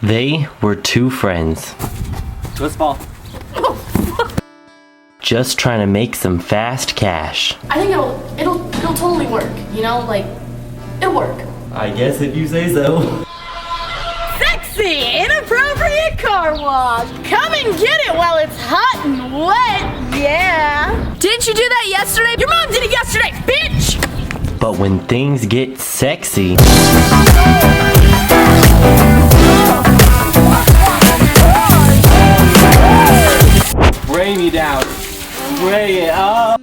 They were two friends, Let's ball. just trying to make some fast cash. I think it'll totally work. You know, like it'll work. I guess if you say so. Sexy, inappropriate car wash. Come and get it while it's hot and wet. Yeah. Didn't you do that yesterday? Your mom did it yesterday, bitch. But when things get sexy, Spray me down. Spray it up.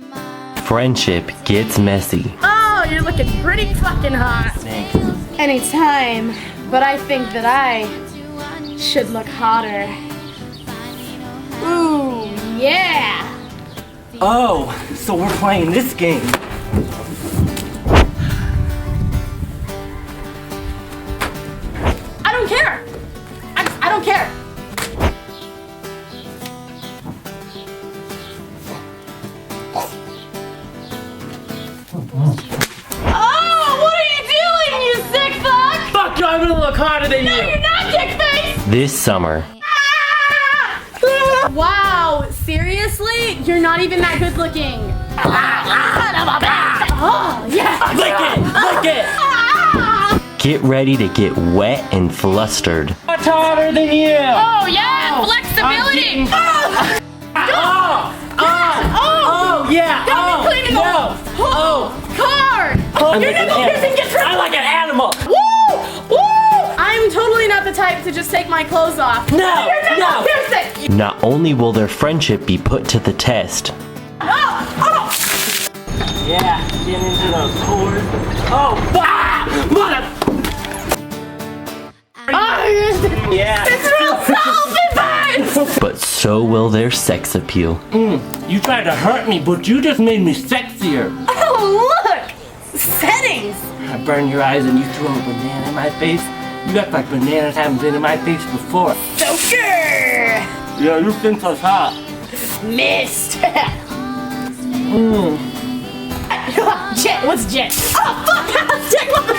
friendship gets messy. Oh, you're looking pretty fucking hot. Thanks. Anytime, but I think that I should look hotter. Ooh, yeah. Oh, so we're playing this game. I don't care. I don't care. Oh, what are you doing, you sick fuck? Fuck you, I'm gonna look hotter than No, you. you're not, dick face. This summer, Wow, seriously? You're not even that good looking. Oh, yeah. Lick it. get ready to get wet and flustered. Much hotter than you. Oh, yeah, flexibility. Oh, yeah. Don't be cleaning no. Card. Your nipple piercing gets I like an animal. Woo! Woo! I'm totally not the type to just take my clothes off. No, Your nipple no. piercing. Not only will their friendship be put to the test, Yeah, get into those pores. Oh, mother. Yeah. It's real soft, it burns. but so will their sex appeal. You tried to hurt me, but you just made me sexier. Oh, look! Settings! I burned your eyes and you threw a banana in my face. You act like bananas haven't been in my face before. Joker! Yeah, you think so hot. Missed! Jet, what's Jet? Oh, fuck! Jet, what the...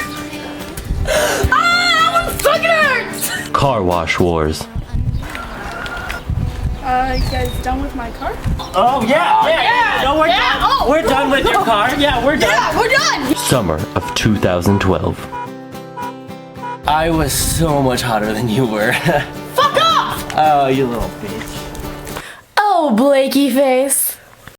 Ah, that one fucking hurts! Car wash wars. You guys done with my car? Oh, yeah. No, we're yeah, done. oh. We're done with your car. Yeah, we're done. Yeah, we're done! Summer of 2012. I was so much hotter than you were. Fuck off! Oh, you little bitch. Oh, Blakey face.